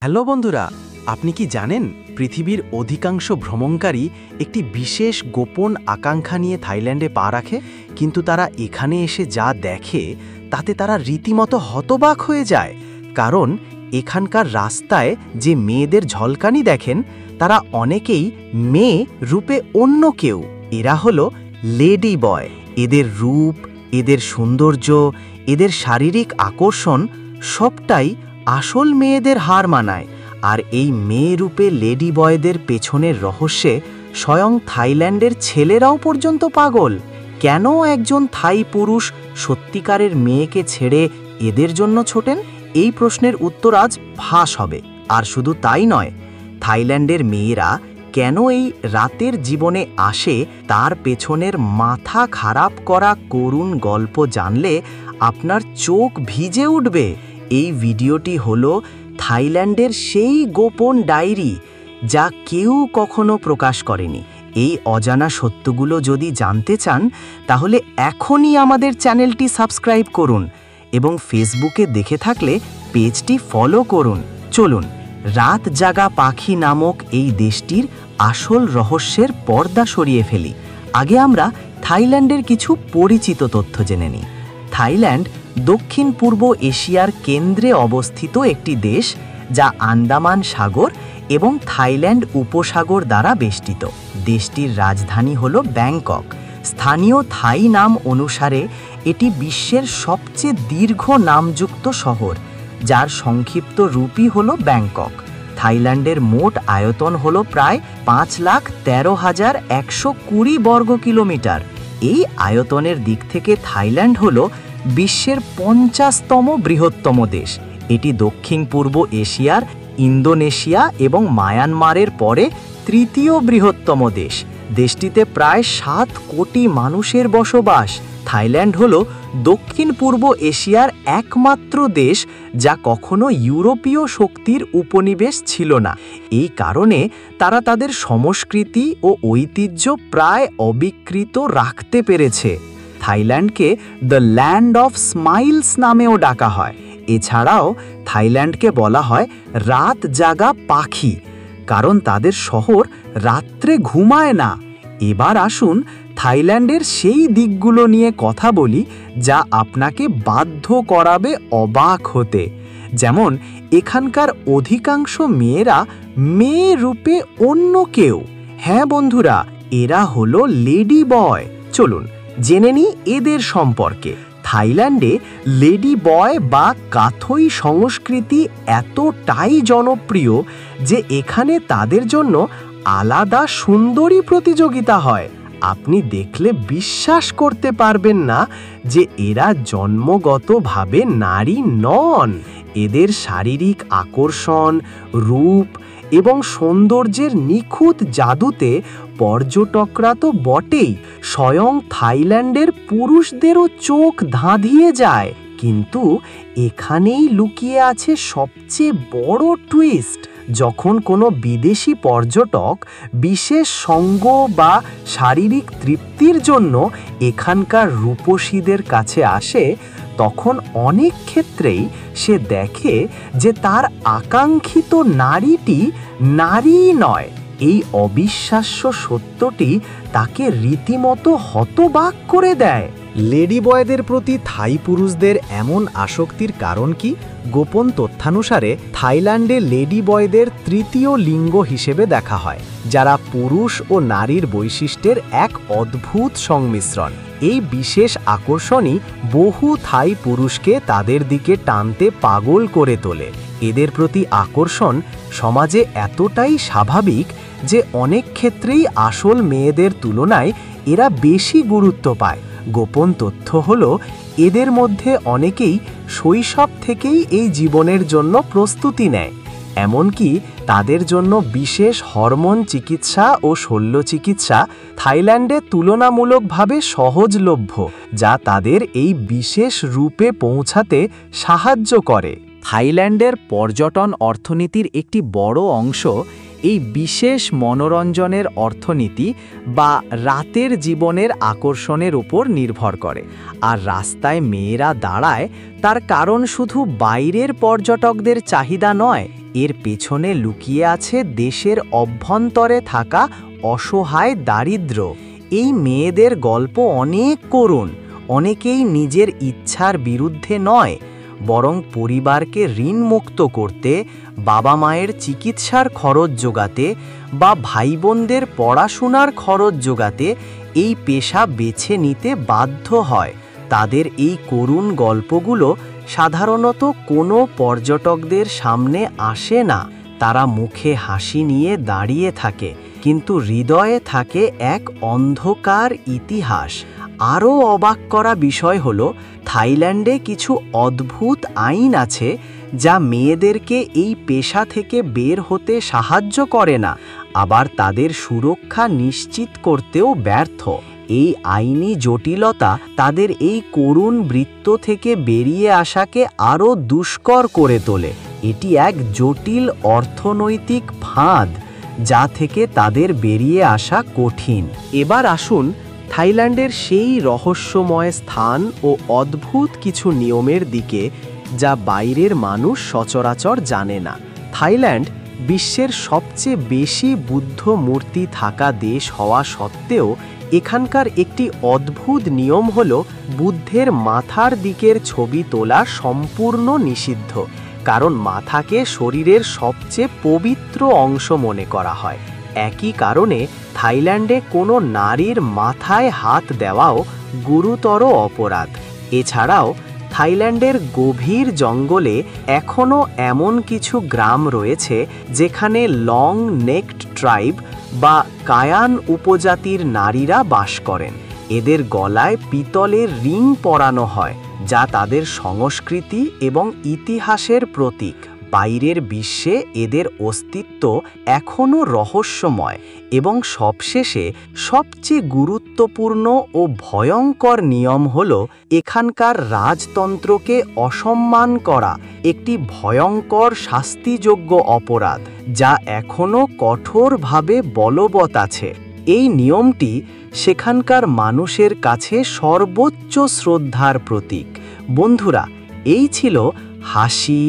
Hello বন্ধুরা, আপনি কি জানেন পৃথিবীর অধিকাংশ ভ্রমণকারী একটি বিশেষ গোপন আকাঙ্ক্ষা নিয়ে থাইল্যান্ডে পা রাখে, কিন্তু তারা এখানে এসে যা দেখে তাতে তারা রীতিমতো হতবাক হয়ে যায়। কারণ এখানকার রাস্তায় যে মেয়েদের ঝলকানি দেখেন তারা অনেকেই মেয়ে রূপে অন্য কেউ। এরা হলো লেডি বয়। এদের রূপ, এদের সৌন্দর্য, এদের শারীরিক আকর্ষণ সবটাই আসল মেয়েদের হার মানায়। আর এই মেয়ে রূপে লেডি বয়দের পেছনের রহস্যে স্বয়ং থাইল্যান্ডের ছেলেরাও পর্যন্ত পাগল। কেন একজন থাই পুরুষ সত্যিকারের মেয়েকে ছেড়ে এদের জন্য ছোটেন? এই প্রশ্নের উত্তর আজ ফাঁস হবে। আর শুধু তাই নয়, থাইল্যান্ডের মেয়েরা কেন এই রাতের জীবনে আসে তার পেছনের মাথা খারাপ করা করুণ গল্প জানলে আপনার চোখ ভিজে উঠবে। এই ভিডিওটি হলো থাইল্যান্ডের সেই গোপন ডায়েরি যা কেউ কখনো প্রকাশ করেনি। এই অজানা সত্যগুলো যদি জানতে চান তাহলে এখনই আমাদের চ্যানেলটি সাবস্ক্রাইব করুন এবং ফেসবুকে দেখে থাকলে পেজটি ফলো করুন। চলুন রাত জাগা পাখি নামক এই দেশটির আসল রহস্যের পর্দা সরিয়ে ফেলি। আগে আমরা থাইল্যান্ডের কিছু পরিচিত তথ্য জেনে নিই। থাইল্যান্ড দক্ষিণ পূর্ব এশিয়ার কেন্দ্রে অবস্থিত একটি দেশ, যা আন্দামান সাগর এবং থাইল্যান্ড উপসাগর দ্বারা বেষ্টিত। দেশটির রাজধানী হল ব্যাংকক। স্থানীয় থাই নাম অনুসারে এটি বিশ্বের সবচেয়ে দীর্ঘ নামযুক্ত শহর, যার সংক্ষিপ্ত রূপই হল ব্যাংকক। থাইল্যান্ডের মোট আয়তন হল প্রায় 5,13,120 বর্গ কিলোমিটার। এই আয়তনের দিক থেকে থাইল্যান্ড হল বিশ্বের 50তম বৃহত্তম দেশ। এটি দক্ষিণ পূর্ব এশিয়ার ইন্দোনেশিয়া এবং মায়ানমারের পরে তৃতীয় বৃহত্তম দেশ। দেশটিতে প্রায় 7 কোটি মানুষের বসবাস। থাইল্যান্ড হল দক্ষিণ পূর্ব এশিয়ার একমাত্র দেশ যা কখনো ইউরোপীয় শক্তির উপনিবেশ ছিল না। এই কারণে তারা তাদের সংস্কৃতি ও ঐতিহ্য প্রায় অবিকৃত রাখতে পেরেছে। থাইল্যান্ডকে দ্য ল্যান্ড অফ স্মাইলস নামেও ডাকা হয়। এছাড়াও থাইল্যান্ডকে বলা হয় রাত জাগা পাখি, কারণ তাদের শহর রাত্রে ঘুমায় না। এবার আসুন থাইল্যান্ডের সেই দিকগুলো নিয়ে কথা বলি যা আপনাকে বাধ্য করাবে অবাক হতে। যেমন এখানকার অধিকাংশ মেয়েরা মেয়ে রূপে অন্য কেউ। হ্যাঁ বন্ধুরা, এরা হলো লেডি বয়। চলুন জেনে নিই এদের সম্পর্কে। থাইল্যান্ডে লেডি বয় বা কাথই সংস্কৃতি এতটাই জনপ্রিয় যে এখানে তাদের জন্য আলাদা সুন্দরী প্রতিযোগিতা হয়। আপনি দেখলে বিশ্বাস করতে পারবেন না যে এরা জন্মগতভাবে নারী নন। এদের শারীরিক আকর্ষণ, রূপ এবং সৌন্দর্যের নিখুঁত জাদুতে পর্যটকরা তো বটেই, স্বয়ং থাইল্যান্ডের পুরুষদেরও চোখ ধাঁধিয়ে যায়। কিন্তু এখানেই লুকিয়ে আছে সবচেয়ে বড় টুইস্ট। যখন কোনো বিদেশি পর্যটক বিশেষ সঙ্গ বা শারীরিক তৃপ্তির জন্য এখানকার রূপসীদের কাছে আসে, তখন অনেক ক্ষেত্রেই সে দেখে যে তার আকাঙ্ক্ষিত নারীটি নারীই নয়। এই অবিশ্বাস্য সত্যটি তাকে রীতিমতো হতবাক করে দেয়। লেডি বয়দের প্রতি থাই পুরুষদের এমন আসক্তির কারণ কি? গোপন তথ্যানুসারে থাইল্যান্ডে লেডি বয়দের তৃতীয় লিঙ্গ হিসেবে দেখা হয়, যারা পুরুষ ও নারীর বৈশিষ্ট্যের এক অদ্ভুত সংমিশ্রণ। এই বিশেষ আকর্ষণই বহু থাই পুরুষকে তাদের দিকে টানতে পাগল করে তোলে। এদের প্রতি আকর্ষণ সমাজে এতটাই স্বাভাবিক যে অনেক ক্ষেত্রেই আসল মেয়েদের তুলনায় এরা বেশি গুরুত্ব পায়। গোপন তথ্য হলো এদের মধ্যে অনেকেই শৈশব থেকেই এই জীবনের জন্য প্রস্তুতি নেয়। এমনকি তাদের জন্য বিশেষ হরমোন চিকিৎসা ও শল্য চিকিৎসা থাইল্যান্ডে তুলনামূলকভাবে সহজলভ্য, যা তাদের এই বিশেষ রূপে পৌঁছাতে সাহায্য করে। থাইল্যান্ডের পর্যটন অর্থনীতির একটি বড় অংশ এই বিশেষ মনোরঞ্জনের অর্থনীতি বা রাতের জীবনের আকর্ষণের উপর নির্ভর করে। আর রাস্তায় মেয়েরা দাঁড়ায় তার কারণ শুধু বাইরের পর্যটকদের চাহিদা নয়, এর পেছনে লুকিয়ে আছে দেশের অভ্যন্তরে থাকা অসহায় দারিদ্র্য। এই মেয়েদের গল্প অনেক করুণ। অনেকেই নিজের ইচ্ছার বিরুদ্ধে নয়, বরং পরিবারকে ঋণমুক্ত করতে, বাবা মায়ের চিকিৎসার খরচ জোগাতে বা ভাই বোনদের পড়াশোনার খরচ জোগাতে এই পেশা বেছে নিতে বাধ্য হয়। তাদের এই করুণ গল্পগুলো সাধারণত কোনো পর্যটকদের সামনে আসে না। তারা মুখে হাসি নিয়ে দাঁড়িয়ে থাকে, কিন্তু হৃদয়ে থাকে এক অন্ধকার ইতিহাস। আরও অবাক করা বিষয় হলো, থাইল্যান্ডে কিছু অদ্ভুত আইন আছে যা মেয়েদেরকে এই পেশা থেকে বের হতে সাহায্য করে না, আবার তাদের সুরক্ষা নিশ্চিত করতেও ব্যর্থ। এই আইনি জটিলতা তাদের এই করুণ বৃত্ত থেকে বেরিয়ে আসাকে আরও দুষ্কর করে তোলে। এটি এক জটিল অর্থনৈতিক ফাঁদ যা থেকে তাদের বেরিয়ে আসা কঠিন। এবার আসুন থাইল্যান্ডের সেই রহস্যময় স্থান ও অদ্ভুত কিছু নিয়মের দিকে যা বাইরের মানুষ সচরাচর জানে না। থাইল্যান্ড বিশ্বের সবচেয়ে বেশি বুদ্ধ মূর্তি থাকা দেশ হওয়া সত্ত্বেও এখানকার একটি অদ্ভুত নিয়ম হল বুদ্ধের মাথার দিকের ছবি তোলা সম্পূর্ণ নিষিদ্ধ, কারণ মাথাকে শরীরের সবচেয়ে পবিত্র অংশ মনে করা হয়। একই কারণে থাইল্যান্ডে কোনো নারীর মাথায় হাত দেওয়াও গুরুতর অপরাধ। এছাড়াও থাইল্যান্ডের গভীর জঙ্গলে এখনও এমন কিছু গ্রাম রয়েছে যেখানে লং নেকড ট্রাইব বা কায়ান উপজাতির নারীরা বাস করেন। এদের গলায় পিতলের রিং পরানো হয়, যা তাদের সংস্কৃতি এবং ইতিহাসের প্রতীক। বাইরের বিশ্বে এদের অস্তিত্ব এখনও রহস্যময়। এবং সবশেষে সবচেয়ে গুরুত্বপূর্ণ ও ভয়ঙ্কর নিয়ম হল এখানকার রাজতন্ত্রকে অসম্মান করা একটি ভয়ঙ্কর শাস্তিযোগ্য অপরাধ, যা এখনও কঠোরভাবে বলবৎ আছে। এই নিয়মটি সেখানকার মানুষের কাছে সর্বোচ্চ শ্রদ্ধার প্রতীক। বন্ধুরা, এই ছিল হাসি,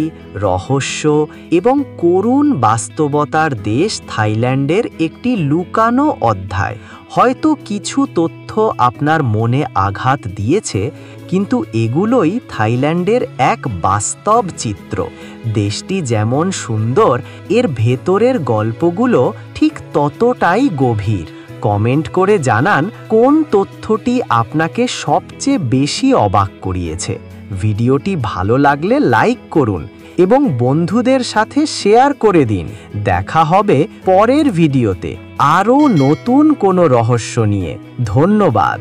রহস্য এবং করুণ বাস্তবতার দেশ থাইল্যান্ডের একটি লুকানো অধ্যায়। হয়তো কিছু তথ্য আপনার মনে আঘাত দিয়েছে, কিন্তু এগুলোই থাইল্যান্ডের এক বাস্তব চিত্র। দেশটি যেমন সুন্দর, এর ভেতরের গল্পগুলো ঠিক ততটাই গভীর। কমেন্ট করে জানান কোন তথ্যটি আপনাকে সবচেয়ে বেশি অবাক করিয়েছে। ভিডিওটি ভালো লাগলে লাইক করুন এবং বন্ধুদের সাথে শেয়ার করে দিন। দেখা হবে পরের ভিডিওতে আরও নতুন কোনো রহস্য নিয়ে। ধন্যবাদ।